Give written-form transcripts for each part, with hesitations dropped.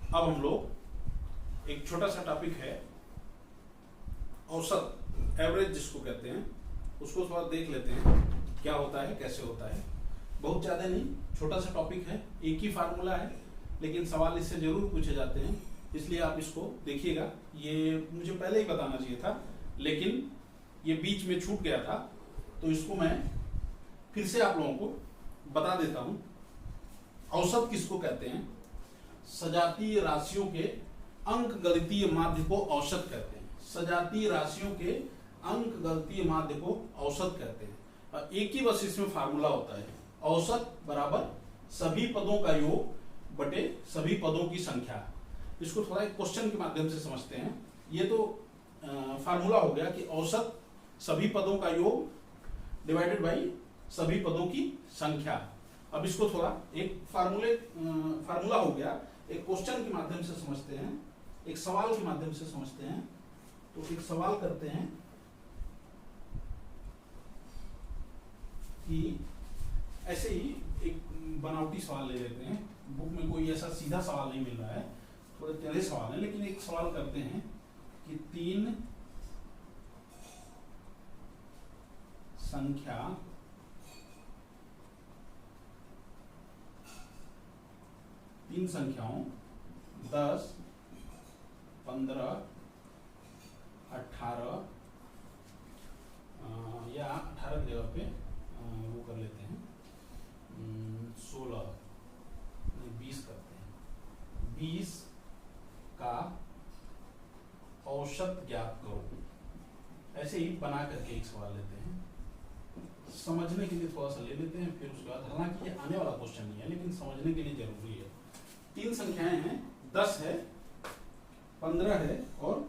अब हम लोग एक छोटा सा टॉपिक है औसत, एवरेज जिसको कहते हैं, उसको थोड़ा देख लेते हैं क्या होता है, कैसे होता है। बहुत ज़्यादा नहीं, छोटा सा टॉपिक है, एक ही फार्मूला है, लेकिन सवाल इससे जरूर पूछे जाते हैं, इसलिए आप इसको देखिएगा। ये मुझे पहले ही बताना चाहिए था, लेकिन ये बीच में छूट गया था, तो इसको मैं फिर से आप लोगों को बता देता हूं। औसत किसको कहते हैं? सजातीय राशियों के अंक गणितीय माध्य को औसत कहते हैं। सजातीय राशियों के अंक गणितीय माध्य को औसत कहते हैं। एक ही बस इसमें फार्मूला होता है, औसत बराबर सभी पदों का योग बटे सभी पदों की संख्या। इसको थोड़ा एक क्वेश्चन के माध्यम से समझते हैं। ये तो फार्मूला हो गया कि औसत सभी पदों का योग डिवाइडेड बाई सभी पदों की संख्या। अब इसको थोड़ा एक फार्मूला हो गया, एक क्वेश्चन के माध्यम से समझते हैं, एक सवाल के माध्यम से समझते हैं। तो एक सवाल करते हैं कि ऐसे ही एक बनावटी सवाल ले लेते हैं। बुक में कोई ऐसा सीधा सवाल नहीं मिल रहा है, थोड़े टेढ़े सवाल है, लेकिन एक सवाल करते हैं कि 3 संख्याओं 10, 15, 18 या 18 की जगह पे वो कर लेते हैं 16, 20 करते हैं। 20 का औसत ज्ञात करो। ऐसे ही बना करके एक सवाल लेते हैं, समझने के लिए थोड़ा सा ले लेते हैं, फिर उसके बाद, हालांकि ये आने वाला क्वेश्चन नहीं है, लेकिन समझने के लिए जरूरी है। 3 संख्याएं हैं, 10 है, 15 है और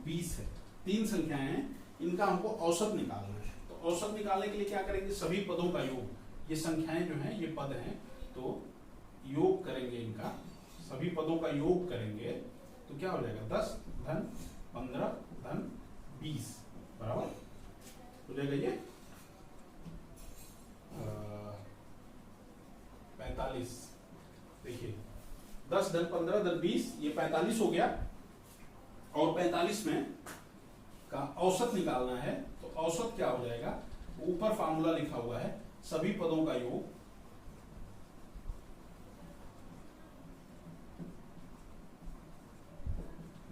20 है। 3 संख्याएं हैं, इनका हमको औसत निकालना है। तो औसत निकालने के लिए क्या करेंगे? सभी पदों का योग। ये संख्याएं जो हैं, ये पद हैं, तो योग करेंगे इनका, सभी पदों का योग करेंगे तो क्या हो जाएगा? 10 धन 15 धन 20 बराबर हो जाएगा ये 45। देखिए 10 धन 15 धन 20, ये 45 हो गया। और 45 में का औसत निकालना है, तो औसत क्या हो जाएगा? ऊपर फार्मूला लिखा हुआ है, सभी पदों का योग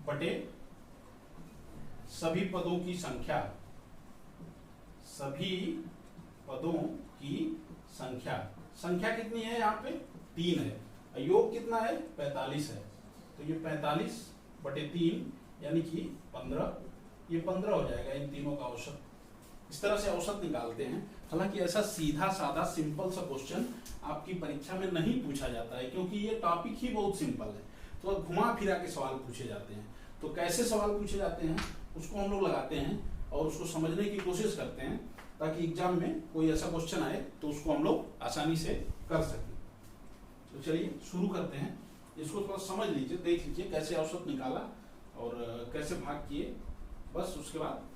बटे सभी पदों की संख्या। सभी पदों की संख्या, संख्या कितनी है? यहाँ पे 3 है, योग कितना है? 45 है, तो ये 45 बटे 3 यानी कि 15, ये 15 हो जाएगा इन तीनों का औसत। इस तरह से औसत निकालते हैं। हालांकि ऐसा सीधा साधा सिंपल सा क्वेश्चन आपकी परीक्षा में नहीं पूछा जाता है, क्योंकि ये टॉपिक ही बहुत सिंपल है, तो घुमा फिरा के सवाल पूछे जाते हैं। तो कैसे सवाल पूछे जाते हैं उसको हम लोग लगाते हैं और उसको समझने की कोशिश करते हैं, ताकि एग्जाम में कोई ऐसा क्वेश्चन आए तो उसको हम लोग आसानी से कर सकें। तो चलिए शुरू करते हैं। इसको थोड़ा समझ लीजिए, देख लीजिए कैसे औसत निकाला और कैसे भाग किए, बस उसके बाद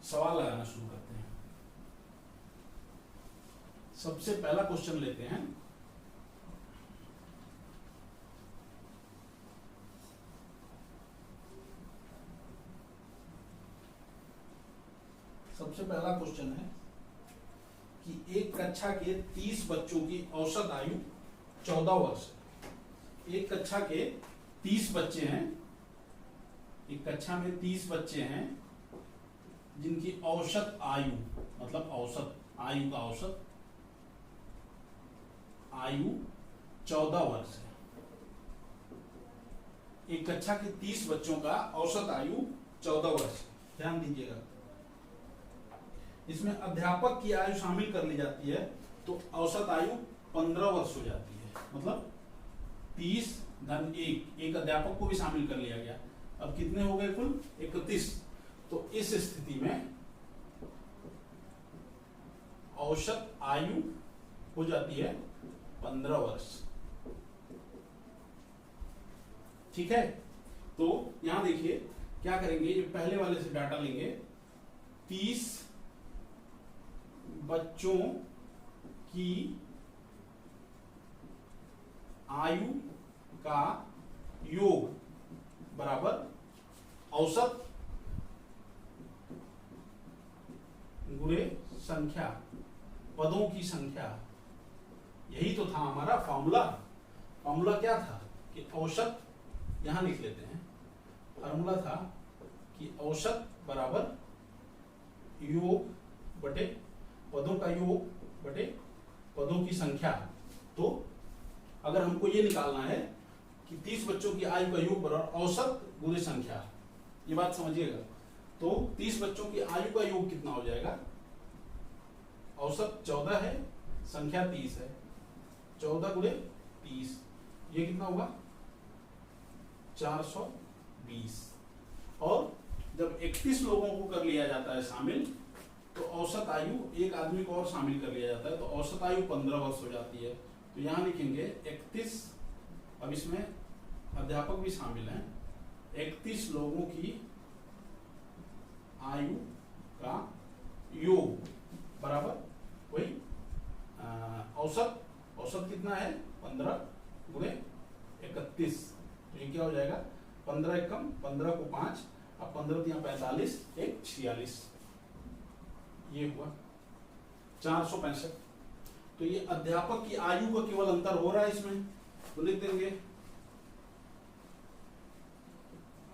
सवाल लगाना शुरू करते हैं। सबसे पहला क्वेश्चन लेते हैं। सबसे पहला क्वेश्चन है कि एक कक्षा के 30 बच्चों की औसत आयु 14 वर्ष है। एक कक्षा के 30 बच्चे हैं, एक कक्षा में 30 बच्चे हैं जिनकी औसत आयु, मतलब औसत आयु का औसत आयु 14 वर्ष है। एक कक्षा के 30 बच्चों का औसत आयु 14 वर्ष है। ध्यान दीजिएगा, इसमें अध्यापक की आयु शामिल कर ली जाती है, तो औसत आयु 15 वर्ष हो जाती है। मतलब 30 धन 1, एक अध्यापक को भी शामिल कर लिया गया। अब कितने हो गए कुल? 31। तो इस स्थिति में औसत आयु हो जाती है 15 वर्ष। ठीक है, तो यहां देखिए क्या करेंगे, ये पहले वाले से डाटा लेंगे। 30 बच्चों की आयु का योग बराबर औसत गुणे संख्या, पदों की संख्या। यही तो था हमारा फॉर्मूला। फॉर्मूला क्या था कि औसत, यहां लिख लेते हैं, फॉर्मूला था कि औसत बराबर योग बटे पदों का योग बटे पदों की संख्या। तो अगर हमको ये निकालना है कि 30 बच्चों की आयु का योग बराबर औसत गुणे संख्या, ये बात समझिएगा। तो 30 बच्चों की आयु का योग कितना हो जाएगा? औसत 14 है, संख्या 30 है, 14 गुणे 30, ये कितना होगा? 420। और जब 31 लोगों को कर लिया जाता है शामिल, तो औसत आयु, एक आदमी को और शामिल कर लिया जाता है, तो औसत आयु 15 वर्ष हो जाती है। तो यहां लिखेंगे 31, अब इसमें अध्यापक भी शामिल हैं, 31 लोगों की आयु का योग बराबर वही औसत, औसत कितना है? 15 गुणे 31, तो ये क्या हो जाएगा? 15 एकम 15 को 5, अब 15 तिया 45, एक 46, ये हुआ 465। तो ये अध्यापक की आयु का केवल अंतर हो रहा है इसमें, तो लिख देंगे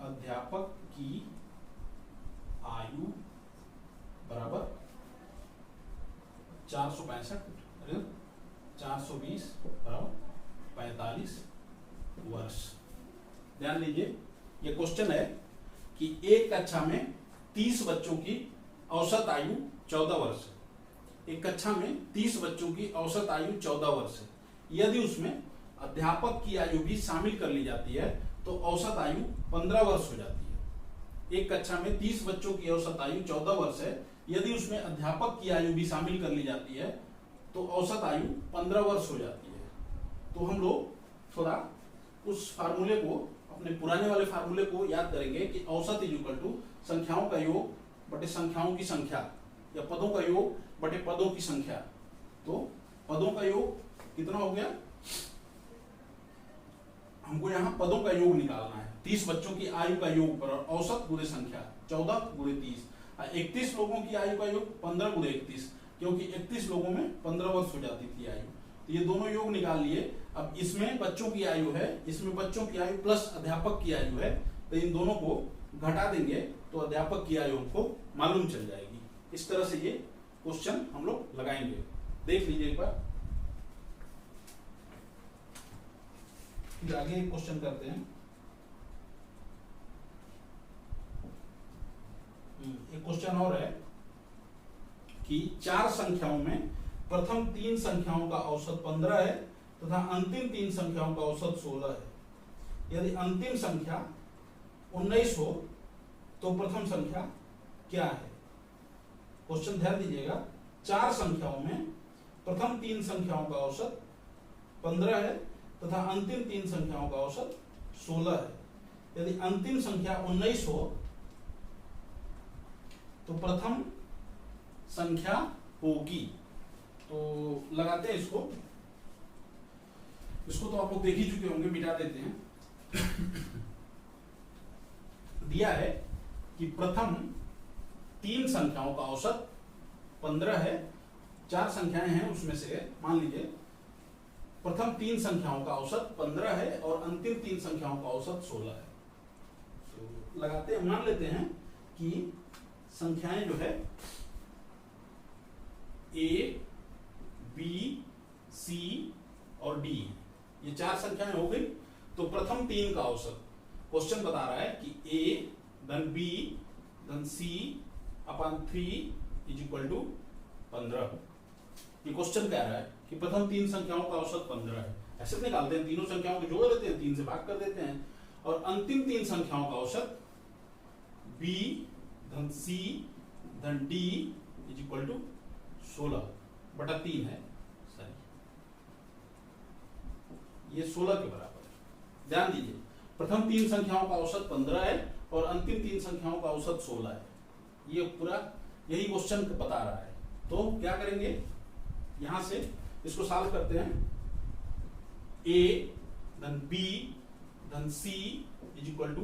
अध्यापक की आयु बराबर 465, 420 बराबर 45 वर्ष। ध्यान दीजिए, ये क्वेश्चन है कि एक कक्षा में 30 बच्चों की औसत आयु 14 वर्ष है। एक कक्षा में 30 बच्चों की औसत आयु 14 वर्ष है। यदि उसमें अध्यापक की आयु भी शामिल कर ली जाती है तो औसत आयु 15 वर्ष हो जाती है। एक कक्षा में 30 बच्चों की औसत आयु 14 वर्ष है, यदि उसमें अध्यापक की आयु भी शामिल कर ली जाती है तो औसत आयु 15 वर्ष हो जाती है। तो हम लोग थोड़ा उस फार्मूले को, अपने पुराने वाले फार्मूले को याद करेंगे कि औसत इज इक्वल टू संख्याओं का योग बटे संख्याओं की संख्या, या पदों का योग बटे पदों की संख्या। तो पदों का योग कितना हो गया? हमको यहाँ पदों का योग निकालना है। 30 बच्चों की आयु का योग बराबर औसत गुणे संख्या 14 गुणे 30। 31 लोगों की आयु का योग 15 गुणे 31, क्योंकि 31 लोगों में 15 वर्ष हो जाती थी आयु। तो ये दोनों योग निकाल लिए। अब इसमें बच्चों की आयु है, इसमें बच्चों की आयु प्लस अध्यापक की आयु है, तो इन दोनों को घटा देंगे तो अध्यापक की आयु हमको मालूम चल जाएगी। इस तरह से ये क्वेश्चन हम लोग लगाएंगे। देख लीजिए एक बार, फिर आगे एक क्वेश्चन करते हैं। एक क्वेश्चन और है कि 4 संख्याओं में प्रथम 3 संख्याओं का औसत 15 है तथा अंतिम 3 संख्याओं का औसत 16 है। यदि अंतिम संख्या 19 हो तो प्रथम संख्या क्या है? क्वेश्चन ध्यान दीजिएगा। 4 संख्याओं में प्रथम 3 संख्याओं का औसत 15 है तथा अंतिम 3 संख्याओं का औसत 16 है। यदि अंतिम संख्या 19 हो तो प्रथम संख्या होगी। तो लगाते हैं इसको तो आप लोग देख ही चुके होंगे, मिटा देते हैं। दिया है कि प्रथम 3 संख्याओं का औसत 15 है। 4 संख्याएं हैं, उसमें से मान लीजिए प्रथम 3 संख्याओं का औसत 15 है और अंतिम 3 संख्याओं का औसत 16 है। तो लगाते हैं, मान लेते हैं कि संख्याएं जो है A, B, C और D, ये 4 संख्याएं हो गई। तो प्रथम 3 का औसत, क्वेश्चन बता रहा है कि A धन B धन C upon 3 is equal to 15। ये क्वेश्चन कह रहा है कि प्रथम 3 संख्याओं का औसत 15 है। ऐसे निकालते हैं, तीनों संख्याओं को जोड़ देते हैं, 3 से भाग कर देते हैं, और अंतिम 3 संख्याओं का औसत B धन C धन D इज इक्वल टू 16/3 है। सही, ये 16 के बराबर है। ध्यान दीजिए, प्रथम 3 संख्याओं का औसत 15 है और अंतिम 3 संख्याओं का औसत 16 है। ये पूरा यही क्वेश्चन बता रहा है। तो क्या करेंगे, यहां से इसको सॉल्व करते हैं। A धन B धन C इज इक्वल टू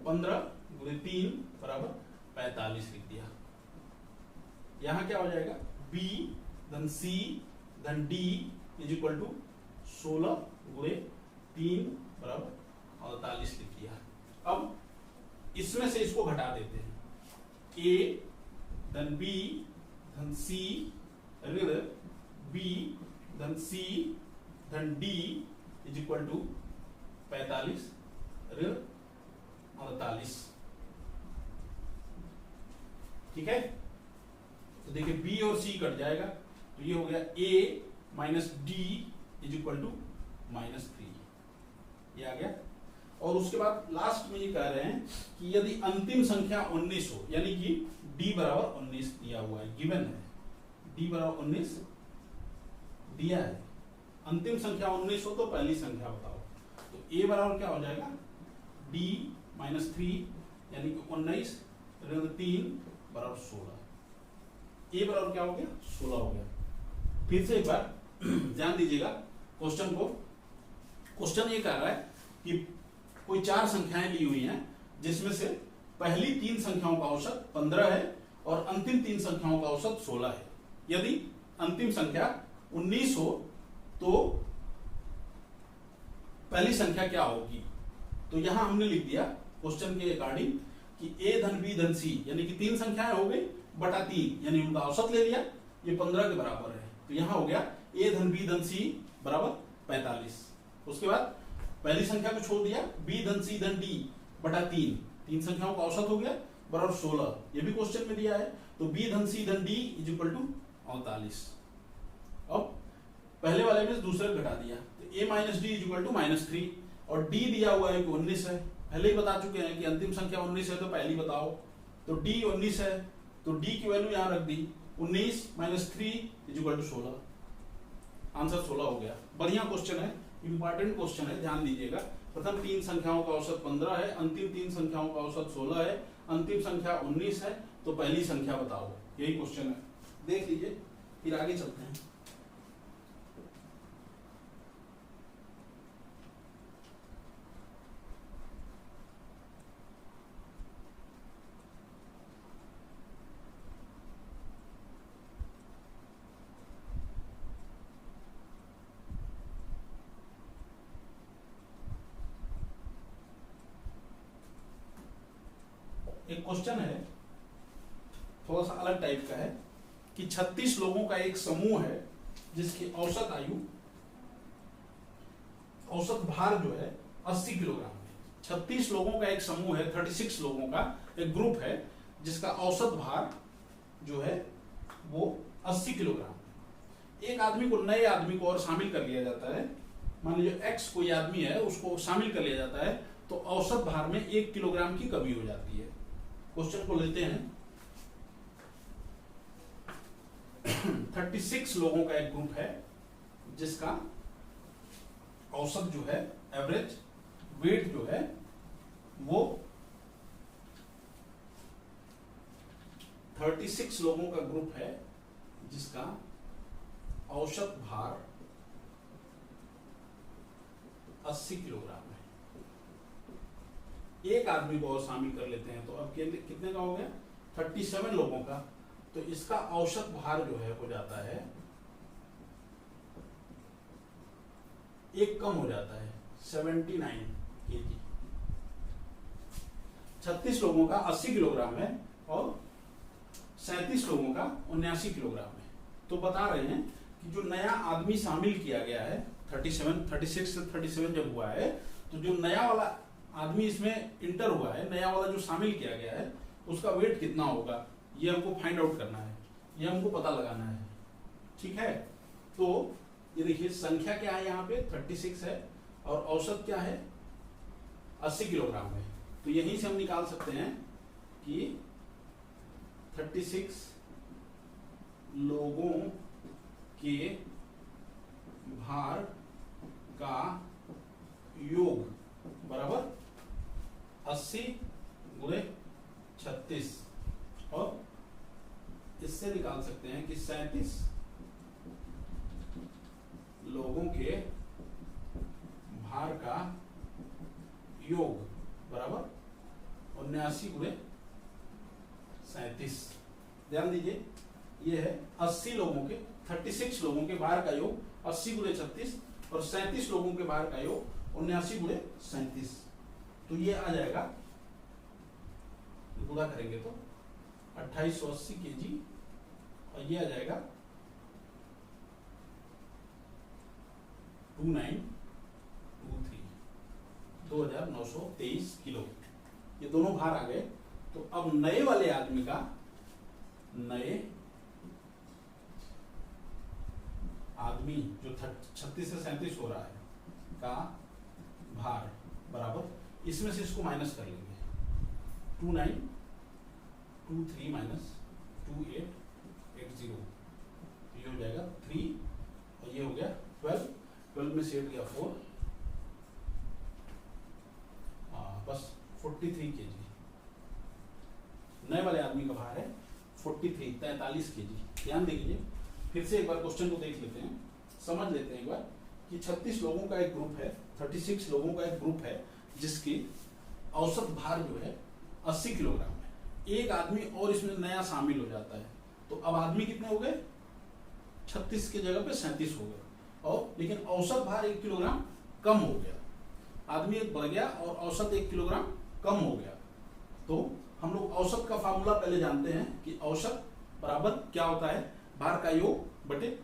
15 गुणे 3 बराबर 45 लिख दिया। यहां क्या हो जाएगा, B धन C धन D इज इक्वल टू 16 गुणे 3 बराबर 48 लिख दिया। अब इसमें से इसको घटा देते हैं, A धन B धन C ऋण B धन C धन D इज इक्वल टू 45 ऋण 48। ठीक है, तो देखिए B और C कट जाएगा, तो ये हो गया A minus D is equal to -3, ये आ गया। और उसके बाद लास्ट में ये कह रहे हैं कि यदि अंतिम संख्या 19 हो, यानी कि D बराबर 19 दिया हुआ है, गिवन है, D बराबर 19 दिया है, अंतिम संख्या 19 हो तो पहली संख्या बताओ। तो A बराबर क्या हो जाएगा, D माइनस 3 यानी कि 19 ऋण 3 बराबर 16। A बराबर क्या हो गया, 16 हो गया। फिर से एक बार ध्यान दीजिएगा क्वेश्चन को। क्वेश्चन ये कह रहा है कि कोई 4 संख्याएं ली हुई हैं, जिसमें से पहली 3 संख्याओं का औसत 15 है और अंतिम 3 संख्याओं का औसत 16 है। यदि अंतिम संख्या 19 हो तो पहली संख्या क्या होगी। तो यहां हमने लिख दिया क्वेश्चन के अकॉर्डिंग कि A धन B धन C यानी कि 3 संख्याएं हो गई बटा 3, यानी उनका औसत ले लिया, ये 15 के बराबर है। तो यहां हो गया A धन B धन C बराबर 45। उसके बाद पहली संख्या को छोड़ दिया, B धन C धन D बटा 3 संख्याओं का औसत हो गया बराबर 16, ये भी क्वेश्चन में दिया है। तो B धन C धन D इज इक्वल टू 48। अब पहले वाले में दूसरे घटा दिया, तो A minus D is equal to -3 और D दिया हुआ है कि 19 है। पहले ही बता चुके हैं कि अंतिम संख्या 19 है तो पहली बताओ। तो D 19 है तो D की वैल्यू यहां रख दी, 19 minus 3 is equal to 16। Answer 16 हो गया। बढ़िया क्वेश्चन है, इंपॉर्टेंट क्वेश्चन है, ध्यान दीजिएगा। प्रथम 3 संख्याओं का औसत 15 है, अंतिम 3 संख्याओं का औसत 16 है, अंतिम संख्या 19 है, तो पहली संख्या बताओ। यही क्वेश्चन है, देख लीजिए, फिर आगे चलते हैं। एक क्वेश्चन है, थोड़ा सा अलग टाइप का है कि 36 लोगों का एक समूह है जिसकी औसत आयु, औसत भार जो है 80 किलोग्राम है। 36 लोगों का एक समूह है, 36 लोगों का एक ग्रुप है जिसका औसत भार जो है वो 80 किलोग्राम है। एक आदमी को, नए आदमी को और शामिल कर लिया जाता है, मान लीजिए X कोई आदमी है, उसको शामिल कर लिया जाता है, तो औसत भार में 1 किलोग्राम की कमी हो जाती है। क्वेश्चन को लेते हैं। 36 लोगों का एक ग्रुप है जिसका औसत जो है, एवरेज वेट जो है वो 36 लोगों का ग्रुप है जिसका औसत भार 80 किलोग्राम है। एक आदमी को और शामिल कर लेते हैं, तो अब कितने का हो गया, 37 लोगों का। तो इसका औसत भार जो है हो जाता है, एक कम हो जाता है, 79 kg। 36 लोगों का 80 किलोग्राम है और 37 लोगों का 79 किलोग्राम है। तो बता रहे हैं कि जो नया आदमी शामिल किया गया है, 36 से 37 जब हुआ है, तो जो नया वाला आदमी इसमें इंटर हुआ है, नया वाला जो शामिल किया गया है, उसका वेट कितना होगा, ये हमको फाइंड आउट करना है, ये हमको पता लगाना है। ठीक है, तो ये देखिए संख्या क्या है, यहाँ पे 36 है और औसत क्या है, 80 किलोग्राम है। तो यहीं से हम निकाल सकते हैं कि 36 लोगों के भार का योग बराबर 80 गुणे 36, और इससे निकाल सकते हैं कि 37 लोगों के भार का ध्यान दीजिए, ये है 80 लोगों के 36 लोगों के भार का योग 80 गुणे 36 और 37 लोगों के भार का योग 79 गुणे 37। तो ये आ जाएगा, पूरा करेंगे तो 2880 केजी और ये आ जाएगा 2923 किलो। ये दोनों भार आ गए। तो अब नए वाले आदमी का, नए आदमी जो 36 से 37 हो रहा है का भार बराबर, इसमें से इसको माइनस कर लेंगे, 2923 माइनस 2880, ये हो जाएगा 3 और ये हो गया 12, 12 में से 8 गया 4, बस 43 केजी। नए वाले आदमी का भार है 43 केजी। ध्यान दीजिए, फिर से एक बार क्वेश्चन को देख लेते हैं, समझ लेते हैं एक बार कि 36 लोगों का एक ग्रुप है, 36 लोगों का एक ग्रुप है जिसकी औसत भार जो है 80 किलोग्राम है। एक आदमी और इसमें नया शामिल हो जाता है, तो अब आदमी कितने हो गए? 36 की जगह पे 37 हो गए, और लेकिन औसत भार 1 किलोग्राम कम हो गया। आदमी एक बढ़ गया और औसत 1 किलोग्राम कम हो गया। तो हम लोग औसत का फार्मूला पहले जानते हैं कि औसत बराबर क्या होता है? भार का योग बटे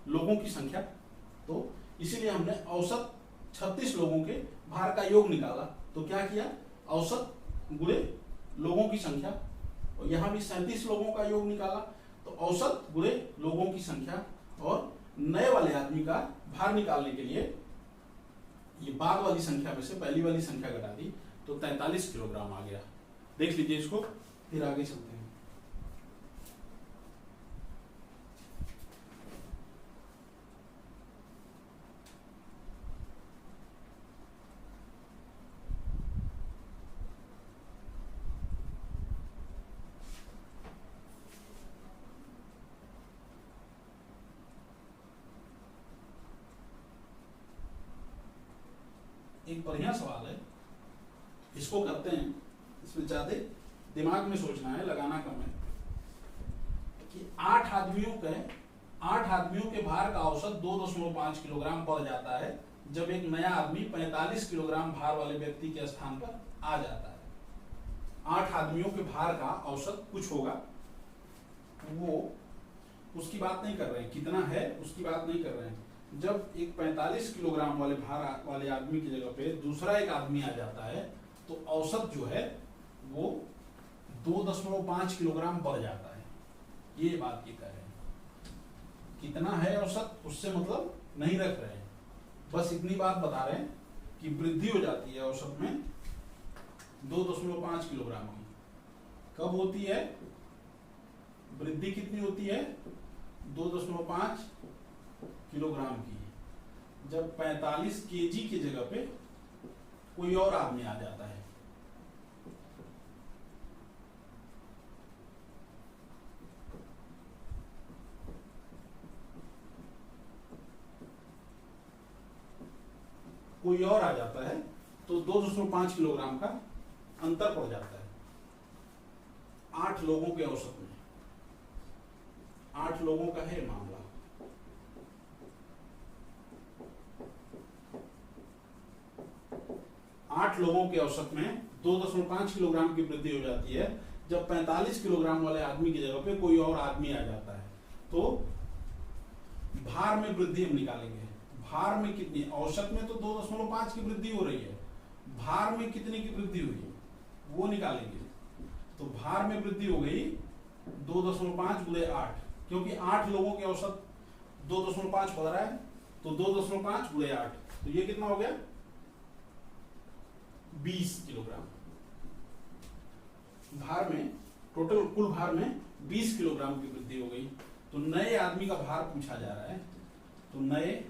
लोगों की संख्या। तो इसीलिए हमने औसत 36 लोगों के भार का योग निकाला। तो क्या किया? औसत गुणे लोगों की संख्या, और यहां भी 37 लोगों का योग निकाला। तो औसत गुणे लोगों की संख्या, और नए वाले आदमी का भार निकालने के लिए ये बाद वाली संख्या में से पहली वाली संख्या घटा दी, तो 43 किलोग्राम आ गया। देख लीजिए इसको, फिर आगे चलते हैं। एक बढ़िया सवाल है, इसको करते हैं। इसमें ज्यादा दिमाग में सोचना है, लगाना कम है। कि 8 आदमियों के भार का औसत 2.5 किलोग्राम बढ़ जाता है जब एक नया आदमी 45 किलोग्राम भार वाले व्यक्ति के स्थान पर आ जाता है। 8 आदमियों के भार का औसत कुछ होगा, वो उसकी बात नहीं कर रहे हैं, कितना है उसकी बात नहीं कर रहे हैं। जब एक 45 किलोग्राम वाले भार वाले आदमी की जगह पे दूसरा एक आदमी आ जाता है, तो औसत जो है वो 2.5 किलोग्राम बढ़ जाता है। ये बात ये कह रहे हैं। कितना है औसत उससे मतलब नहीं रख रहे हैं, बस इतनी बात बता रहे हैं कि वृद्धि हो जाती है औसत में 2.5 किलोग्राम की। कब होती है वृद्धि? कितनी होती है? 2.5 किलोग्राम की, जब 45 केजी की जगह पे कोई और आदमी आ जाता है। कोई और आ जाता है तो 2.5 किलोग्राम का अंतर पड़ जाता है 8 लोगों के औसत में। 8 लोगों का है मामला। आठ लोगों के औसत में 2.5 किलोग्राम की वृद्धि हो जाती है जब 45 किलोग्राम वाले आदमी की जगह पे कोई और आदमी आ जाता है। तो भार में वृद्धि हम निकालेंगे। भार में कितनी? औसत में तो 2.5 की वृद्धि हो रही है, भार में कितने की वृद्धि हुई वो निकालेंगे। तो भार में वृद्धि हो गई 2.5 गुणे 8, क्योंकि 8 लोगों के औसत 2.5 बढ़ रहा है, तो 2.5 गुणे 8, तो ये कितना हो गया? 20 किलोग्राम। भार में टोटल कुल भार में 20 किलोग्राम की वृद्धि हो गई। तो नए आदमी का भार पूछा जा रहा है, तो नए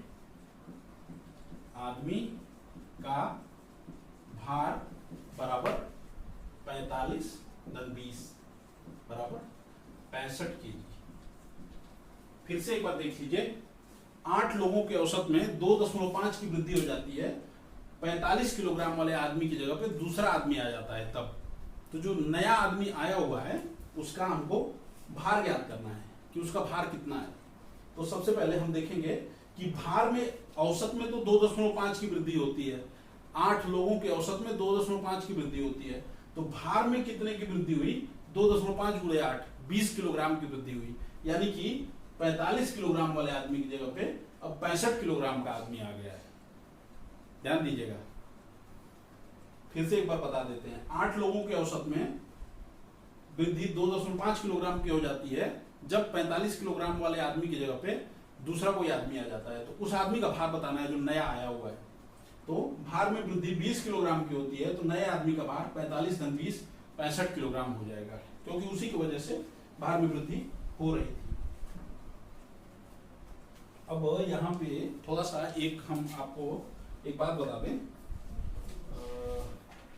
आदमी का भार बराबर 45 × 20 बराबर 65 केजी। फिर से एक बार देख लीजिए, 8 लोगों के औसत में 2.5 की वृद्धि हो जाती है, 45 किलोग्राम वाले आदमी की जगह पे दूसरा आदमी आ जाता है तब। तो जो नया आदमी आया हुआ है उसका हमको भार ज्ञात करना है कि उसका भार कितना है। तो सबसे पहले हम देखेंगे कि भार में औसत में तो 2.5 की वृद्धि होती है, 8 लोगों के औसत में 2.5 की वृद्धि होती है। तो भार में कितने की वृद्धि हुई? 2.5 गुणे 8, 20 किलोग्राम की वृद्धि हुई। यानी कि 45 किलोग्राम वाले आदमी की जगह पे अब 65 किलोग्राम का आदमी आ गया है। ध्यान दीजिएगा, फिर से एक बार बता देते हैं। 8 लोगों के औसत में वृद्धि 2.5 किलोग्राम की हो जाती है जब 45 किलोग्राम वाले आदमी की जगह पे दूसरा कोई आदमी आ जाता है। तो उस आदमी का भार बताना है जो नया आया हुआ है। तो भार में वृद्धि 20 किलोग्राम की होती है, तो नए आदमी का भार 45 × 20 65 किलोग्राम हो जाएगा, क्योंकि उसी की वजह से भार में वृद्धि हो रही थी। अब यहाँ पे थोड़ा सा एक हम आपको एक बात बता दें,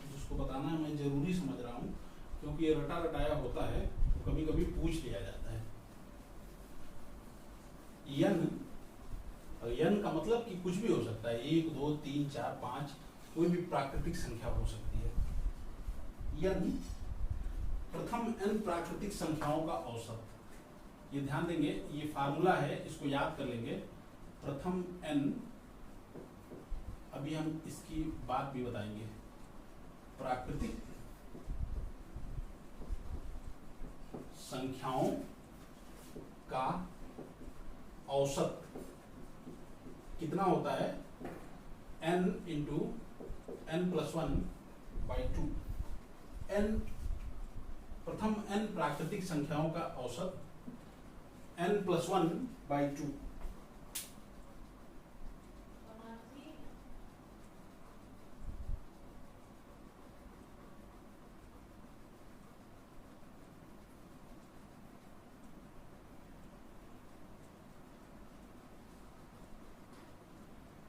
जिसको बताना है मैं जरूरी समझ रहा हूँ, क्योंकि ये रटा रटाया होता है तो कभी कभी पूछ लिया जाता है। यन का मतलब कि कुछ भी हो सकता है, 1 2 3 4 5, कोई भी प्राकृतिक संख्या हो सकती है। यन प्रथम n प्राकृतिक संख्याओं का औसत। ये ध्यान देंगे, ये फार्मूला है, इसको याद कर लेंगे। प्रथम n, अभी हम इसकी बात भी बताएंगे। प्राकृतिक संख्याओं का औसत कितना होता है? n × n+1/2। n प्रथम n प्राकृतिक संख्याओं का औसत n+1/2।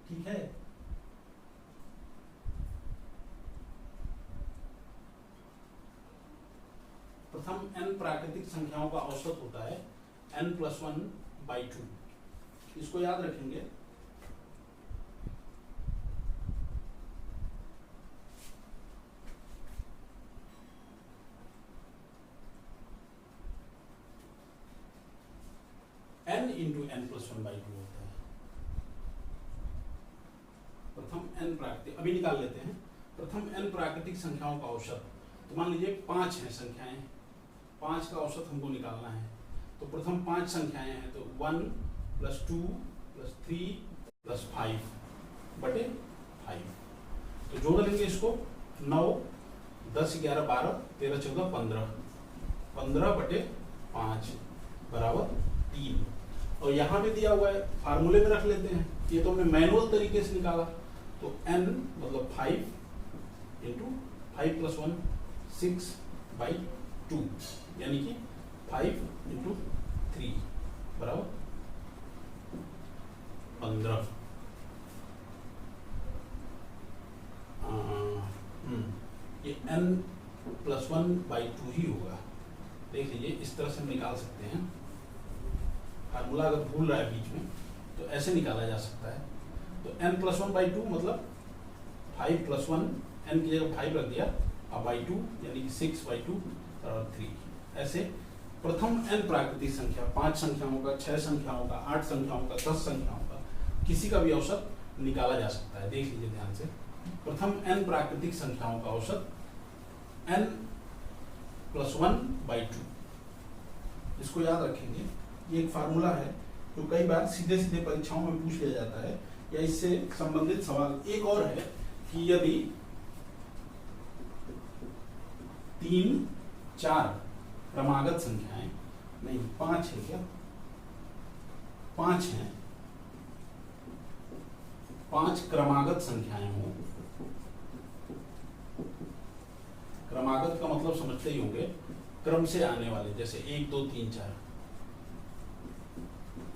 ठीक है, प्रथम n प्राकृतिक संख्याओं का औसत होता है n+1/2। इसको याद रखेंगे। n × n+1/2 होता है प्रथम n प्राकृतिक। अभी निकाल लेते हैं प्रथम n प्राकृतिक संख्याओं का औसत। तो मान लीजिए 5 है संख्याएं, 5 का औसत हमको निकालना है। तो प्रथम 5 संख्याएं हैं, तो 1 + 2 + 3 + 5/5। तो जोड़ लेंगे इसको, 9 10 11 12 13 14 15, 15/5 = 3। और यहाँ पे दिया हुआ है, फार्मूले में रख लेते हैं। ये तो हमने मैनुअल तरीके से निकाला। तो n मतलब 5 × 5 + 1 6/2, यानी कि 5 × 3 = 15। ये n+1/2 ही होगा। देख लीजिए, इस तरह से हम निकाल सकते हैं। फार्मूला अगर भूल रहा है बीच में तो ऐसे निकाला जा सकता है। तो n+1/2 मतलब 5 + 1, n की जगह 5 रख दिया, अब /2 यानी कि 6/2 = 3। ऐसे प्रथम n प्राकृतिक संख्या, 5 संख्याओं का, 6 संख्याओं का, 8 संख्याओं का, 10 संख्याओं का, किसी का भी औसत निकाला जा सकता है। देख लीजिए ध्यान से, प्रथम n प्राकृतिक संख्याओं का औसत n+1/2। इसको याद रखेंगे। ये एक फार्मूला है जो कई बार सीधे सीधे परीक्षाओं में पूछ लिया जाता है, या इससे संबंधित सवाल। एक और है कि यदि 3 4 क्रमागत संख्याएं, नहीं 5 है क्या, 5 हैं, 5 क्रमागत संख्याएं हो। क्रमागत का मतलब समझते ही होंगे, क्रम से आने वाले, जैसे 1 2 3 4,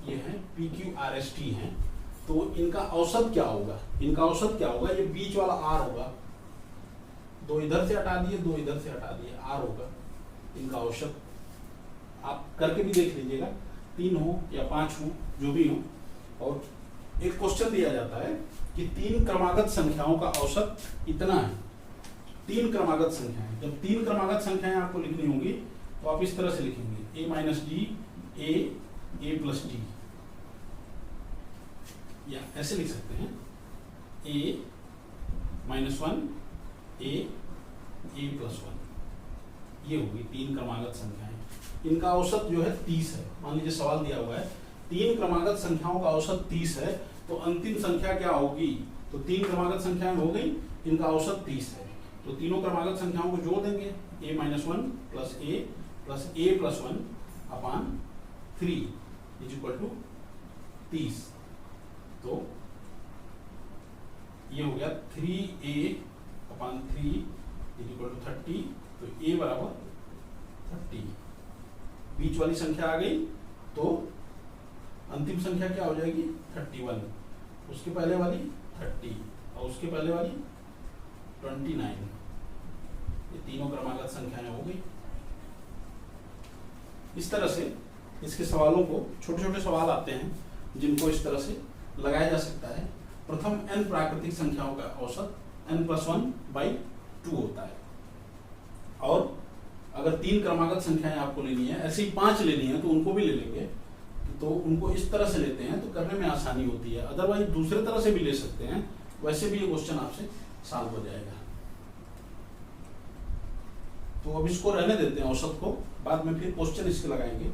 ये है PQRST हैं। तो इनका औसत क्या होगा? इनका औसत क्या होगा? ये बीच वाला R होगा, 2 इधर से हटा दिए, 2 इधर से हटा दिए, R होगा इनका औसत। आप करके भी देख लीजिएगा, 3 हो या 5 हो, जो भी हो। और एक क्वेश्चन दिया जाता है कि 3 क्रमागत संख्याओं का औसत इतना है। 3 क्रमागत संख्याएं, जब 3 क्रमागत संख्याएं आपको लिखनी होंगी तो आप इस तरह से लिखेंगे a minus D A plus D, या ऐसे लिख सकते हैं a minus one A plus one. ये होगी 3 क्रमागत संख्याएं। इनका औसत जो है 30 है। मान लीजिए सवाल दिया हुआ है 3 क्रमागत संख्याओं का औसत 30 है, तो अंतिम संख्या क्या होगी? तो 3 क्रमागत संख्याएं हो गई, इनका औसत 30 है, तो तीनों क्रमागत संख्याओं को जोड़ देंगे, a minus one plus A plus one upon 3 is equal to 30। तो ये हो गया 3a upon 3 is equal to 30। तो a बराबर 30, बीच वाली संख्या आ गई, तो अंतिम संख्या क्या हो जाएगी? 31, उसके पहले वाली 30 और उसके पहले वाली 29। ये तीनों क्रमागत संख्याएं हो गई। इस तरह से इसके सवालों को, छोटे छोटे सवाल आते हैं जिनको इस तरह से लगाया जा सकता है। प्रथम n प्राकृतिक संख्याओं का औसत n+1/2 होता है, और अगर 3 क्रमागत संख्याएं आपको लेनी है, ऐसे ही 5 लेनी है तो उनको भी ले लेंगे, तो उनको इस तरह से लेते हैं तो करने में आसानी होती है। अदरवाइज दूसरे तरह से भी ले सकते हैं, वैसे भी ये क्वेश्चन आपसे सॉल्व हो जाएगा। तो अब इसको रहने देते हैं औसत को, बाद में फिर क्वेश्चन इसके लगाएंगे।